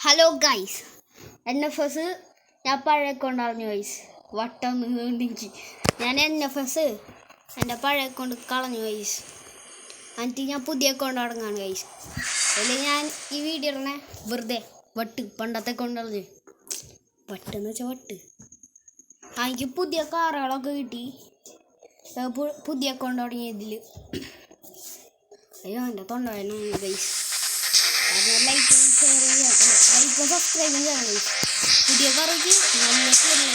Hello guys, NFS ഞാൻ പഴയ കൊണ്ടറിഞ്ഞു guys. വട്ടം നീണ്ടെങ്കിൽ ഞാൻ NFS എൻ്റെ പഴയ കൊണ്ട് കളഞ്ഞു ഗൈസ്. എന്നിട്ട് ഞാൻ പുതിയ കൊണ്ട് അടങ്ങാണ് ഗൈസ്. അതിൽ ഞാൻ ഈ വീഡിയോ ഇടണേ വെറുതെ വട്ട് പണ്ടത്തെ കൊണ്ടറിഞ്ഞ് വട്ടെന്ന് വെച്ചാൽ വട്ട്. എനിക്ക് പുതിയ കാറുകളൊക്കെ കിട്ടി പുതിയ കൊണ്ട് തുടങ്ങിയതിൽ. അയ്യോ എൻ്റെ തൊണ്ടവേദന ഗൈസ്. ലൈക്കും ഷെയർ ചെയ്യാം, ലൈക്കും സബ്സ്ക്രൈബും ചെയ്യണം ഗൈസ്. പുതിയ കാറൊക്കെ നല്ല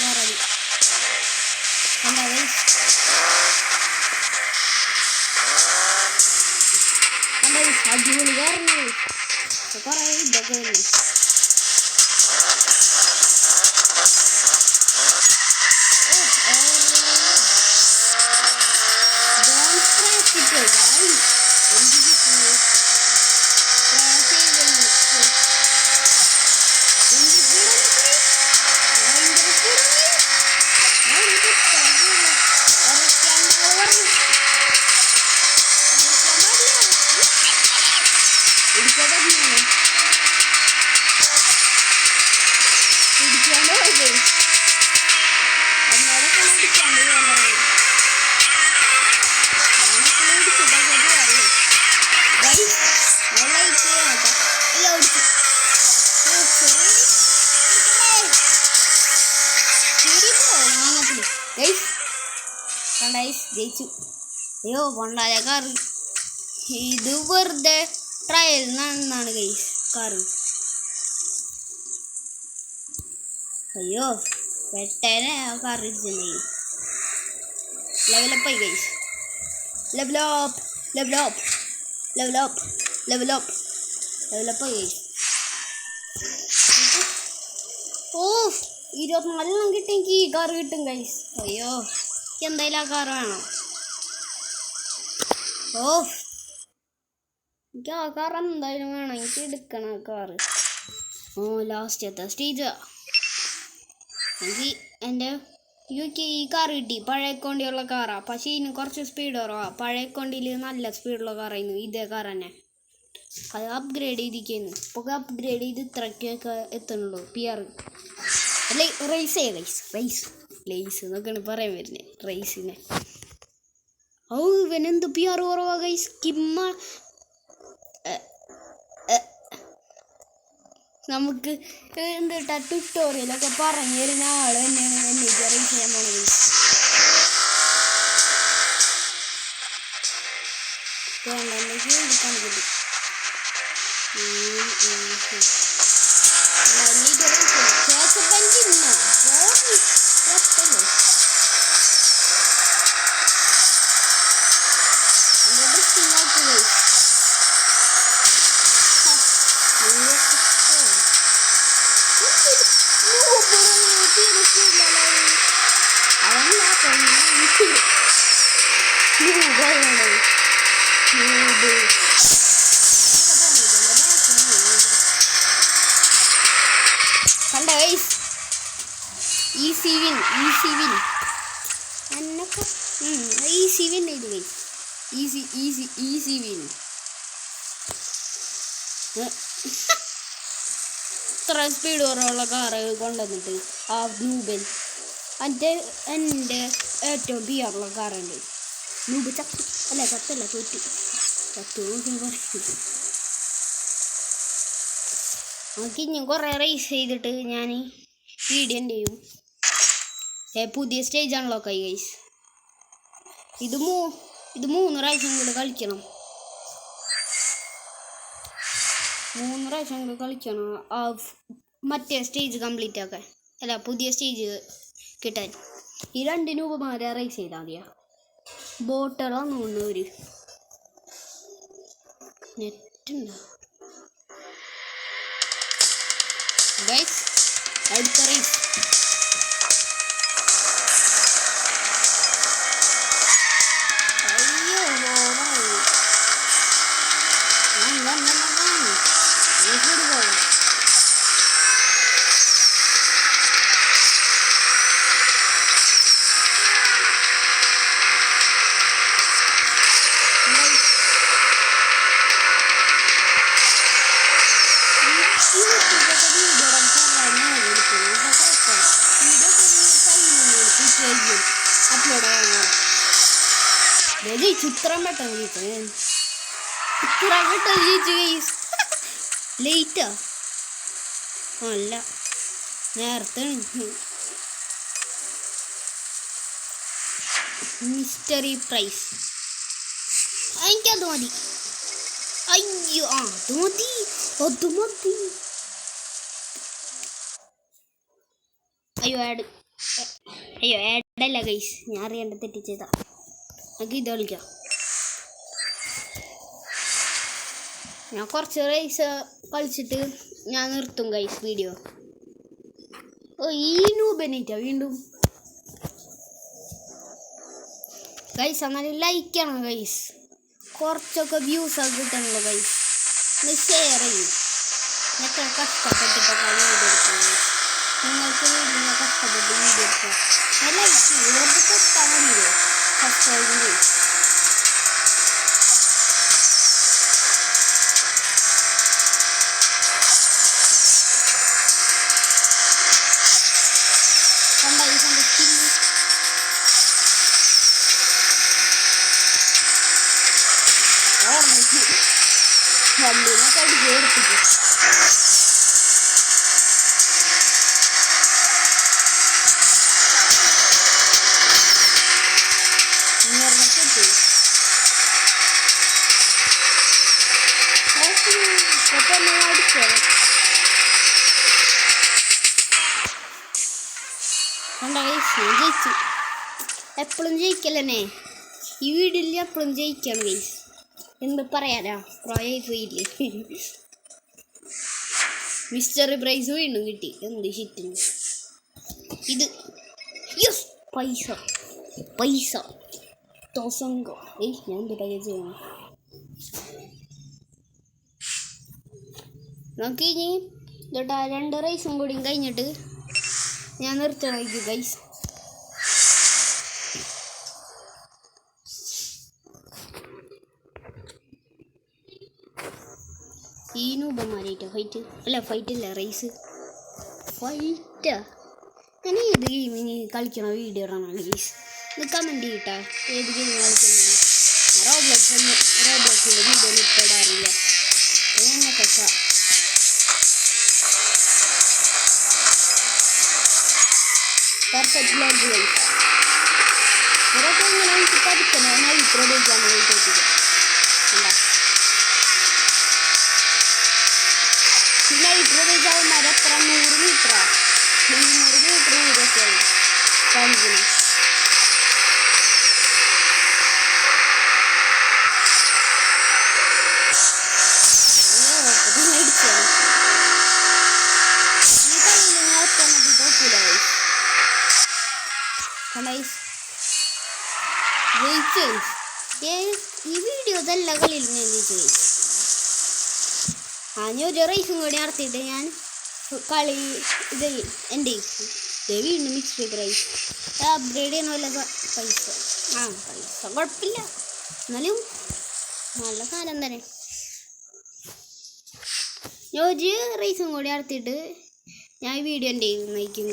കാറാണ്. എന്താ ഗൈസ്, എന്താ ഗൈസ് അടിപൊളി കാറാണ് ഗൈസ്. കുറേ ഇതൊക്കെ വരുന്നു. ജയിച്ചു. അയ്യോ കൊണ്ടായ കാറ് ഇത് വെറുതെ ട്രയൽ നടന്നാണ് ഗൈസ് കാറ്. അയ്യോ പെട്ടേനെ കാർ ഇടിച്ചിട്ടുണ്ടെങ്കിൽ ലെവലപ്പായി guys. Level up level up level up level up ലെവലപ്പായി ഗൈസ്. ഓ 24 കിട്ടിയെങ്കിൽ ഈ കാർ കിട്ടും ഗൈസ്. അയ്യോ എന്തായാലും ആ കാർ വേണം. ഓ എനിക്ക് ആ കാർ എന്തായാലും വേണം, എനിക്ക് എടുക്കണം ആ കാറ്. ഓ ലാസ്റ്റത്തെ സ്റ്റേജാ. എനിക്ക് എൻ്റെ ഈ കാർ കിട്ടി. പഴയ കൊണ്ടിയുള്ള കാറാണ്, പക്ഷേ ഇതിന് കുറച്ച് സ്പീഡ് കുറവാണ്. പഴയ കൊണ്ടിയിൽ നല്ല സ്പീഡുള്ള കാറായിരുന്നു ഇതേ കാർ തന്നെ. അത് അപ്ഗ്രേഡ് ചെയ്തിരിക്കുന്നു. ഇപ്പോൾ അപ്ഗ്രേഡ് ചെയ്ത് ഇത്രയ്ക്കൊക്കെ എത്തുന്നുള്ളൂ. PR അല്ലെ റേസ് ചെയ്യാം ഗൈസ്. റേസ് എന്നൊക്കെയാണ് പറയാൻ വരുന്നത് റേസിനെ. ഓ ഇവനെന്ത് PR കുറവാ ഗൈസ്. നമുക്ക് എന്താ ട്യൂട്ടോറിയലൊക്കെ പറഞ്ഞു തരുന്ന ആൾ തന്നെയാണ് എന്നെ റേസ് ചെയ്യാൻ പോണത്. കണ്ട ഗൈസ്, ഈസി വിൻ എന്നൊക്കെ ഈസി വിൻ ചെയ്തു ഗൈസ്. Easy win. ഇത്ര സ്പീഡ് കുറവുള്ള കാറ് കൊണ്ടുവന്നിട്ട് ആ നൂബൻ എൻ്റെ ഏറ്റവും PR കാറുണ്ട്. നൂബ് ചത്തല്ല തോറ്റു പറയും. നമുക്ക് ഇനിയും കുറേ റേസ് ചെയ്തിട്ട് ഞാൻ വീഡിയോ എന്ത് ചെയ്യും. പുതിയ സ്റ്റേജാണല്ലോ ഗൈസ്. ഇത് 3 പ്രാവശ്യം കൂടെ കളിക്കണം. 3 പ്രാവശ്യം കൂടെ കളിക്കണം ആ മറ്റേ സ്റ്റേജ് കംപ്ലീറ്റ് ആക്കാൻ. അല്ല പുതിയ സ്റ്റേജ് കിട്ടാൻ. ഈ 2 രൂപമാരെ റേസ് ചെയ്താൽ മതിയാ. ബോട്ടുകളാണ് ഒരു നെറ്റുണ്ടോ ഗൈസ്. അടുത്ത റേസ് ചിത്രം പെട്ടെന്ന് ജയിച്ചു ഇത്ര പെട്ടെന്ന് ജയിച്ചു ഗൈസ് ലേറ്റാ അല്ല നേരത്തെ മിസ്റ്ററി പ്രൈസ് എനിക്കത് മതി അയ്യോ അത് മതി അയ്യോ ആഡല്ല ഗൈസ് ഞാൻ അറിയാണ്ട് തെറ്റിച്ചതാ നമുക്ക് ഇത് കളിക്കാം ഞാൻ കുറച്ച് റൈസ് കളിച്ചിട്ട് ഞാൻ നിർത്തും ഗൈസ് വീഡിയോ ഈ നൂബനേറ്റാ വീണ്ടും ഗൈസ് എന്നാലും ലൈക്ക് ചെയ്യണം ഗൈസ് കുറച്ചൊക്കെ വ്യൂസൊക്കെ കിട്ടണല്ലോ ഗൈസ് ഒന്ന് ഷെയർ ചെയ്യും എത്ര കഷ്ടപ്പെട്ടിട്ടൊക്കെ വീഡിയോ എടുക്കുന്നത് നിങ്ങൾക്ക് വീഡിയോ കഷ്ടപ്പെട്ട് വീഡിയോ എടുക്കുക ഞാൻ ലൈക്ക് ചെയ്യും വെറുതെ തൊട്ടാൽ മതിയോ സബ്സ്ക്രൈബ് ചെയ്യും വണ്ടിനൊക്കെ അടിച്ച് ഏർപ്പിച്ചു ജയിച്ചു എപ്പോഴും ജയിക്കല്ലേ ഈ വീഡിയോയിൽ എപ്പോഴും ജയിക്കണം ഗൈസ് എന്ത് പറയാനാ പോയില്ലേ മിസ്റ്ററി പ്രൈസ് വീണ്ടും കിട്ടി എന്ത് ഷിറ്റിന് ഇത് യെസ് പൈസ തോസങ്കോ ഞാൻ എന്ത് പൈസ ചെയ്യണം നമുക്ക് ഇനി ഇതോട്ടാ 2 റൈസും കൂടിയും കഴിഞ്ഞിട്ട് ഞാൻ നിർത്തണം ഗൈസ് ഈ നൂപന്മാരായിട്ടോ ഫൈറ്റ് ഇല്ല റേസ് ഫൈറ്റാ ഞാൻ ഏത് ഗെയിമിന് കളിക്കണ വീഡിയോ ഇടണം ഗൈസ് ഇത് കമൻറ്റ് ചെയ്യട്ടാ ഏത് ഗെയിം കളിക്കുന്നത് റോബ്ലോക്സിൻ്റെ വീഡിയോ ഇപ്പോൾ ഇടാറില്ല ഞങ്ങൾക്ക് പെർഫെക്റ്റ് ലോഗ് ഗൈസ് ഇവരൊക്കെ ഇങ്ങനെ എനിക്ക് പഠിക്കണം ഞാൻ ഇത്ര ഉപയോഗിക്കാൻ വേണ്ടിയിട്ട് എന്താ നൈട്രോജാവന്മാർ എത്ര 100 മീറ്ററാ 200 മീറ്റർ ദൂരമൊക്കെയാണ് കാണിക്കുന്നത് മേടിച്ചാണ് ഈ കളിയിൽ ഞാൻ ഒറ്റ തോക്കൂല ജയിച്ചു ഈ വീഡിയോ ഇതെല്ലാ കളിയിലും ഞാൻ ജയിച്ചു ഞാൻ ഒരു റേസും കൂടി നടത്തിയിട്ട് ഞാൻ കളി ഇത് എൻ്റെ വീണ്ടും മിക്സ് പ്രൈസ് അപ്ഗ്രേഡ് ചെയ്യണ വല്ല പൈസ കുഴപ്പമില്ല എന്നാലും നല്ല സാധനം തന്നെ ഞാൻ ഒരു റേസും കൂടി നടത്തിയിട്ട് ഞാൻ ഈ വീഡിയോ എൻ്റെ നയിക്കും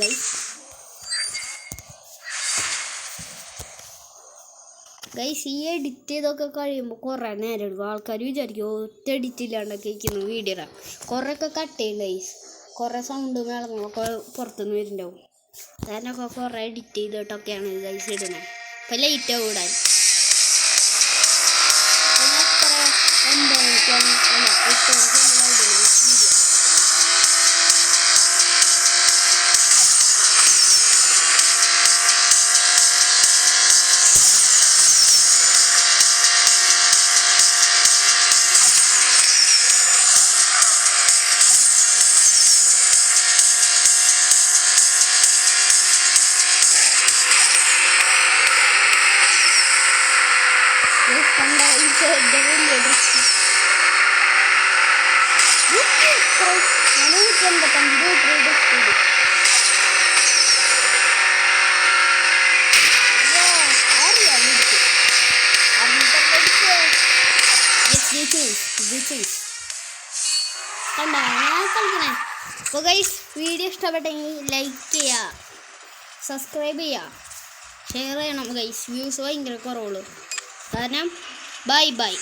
ഗൈസ് ഈ എഡിറ്റ് ചെയ്തൊക്കെ കഴിയുമ്പോൾ കുറേ നേരം എടുക്കും ആൾക്കാർ വിചാരിക്കും ഒറ്റ എഡിറ്റ് ഇല്ലാണ്ടൊക്കെ ഇരിക്കുന്നു വീഡിയോ ഇടാം കുറേയൊക്കെ കട്ട് ചെയ്യും ഗൈസ് കുറേ സൗണ്ട് മേളങ്ങളൊക്കെ പുറത്തുനിന്ന് വരുന്നുണ്ടാവും അതിനൊക്കെ കുറേ എഡിറ്റ് ചെയ്തിട്ടൊക്കെയാണ് ഗൈസ് ഇടുന്നത് അപ്പം ലേറ്റ് ആവും ഇടാൻ എത്ര 9 മണിക്കാണ് അല്ല 8 മണിക്കാണ് വീഡിയോ കണ്ടോ ഞാൻ കളിക്കണേ. അപ്പോൾ ഗൈസ് വീഡിയോ ഇഷ്ടപ്പെട്ടെങ്കിൽ ലൈക്ക് ചെയ്യുക, സബ്സ്ക്രൈബ് ചെയ്യുക, ഷെയർ ചെയ്യണം ഗൈസ്. വ്യൂസ് ഭയങ്കര കുറവുള്ളൂ. കാരണം ബൈ ബൈ.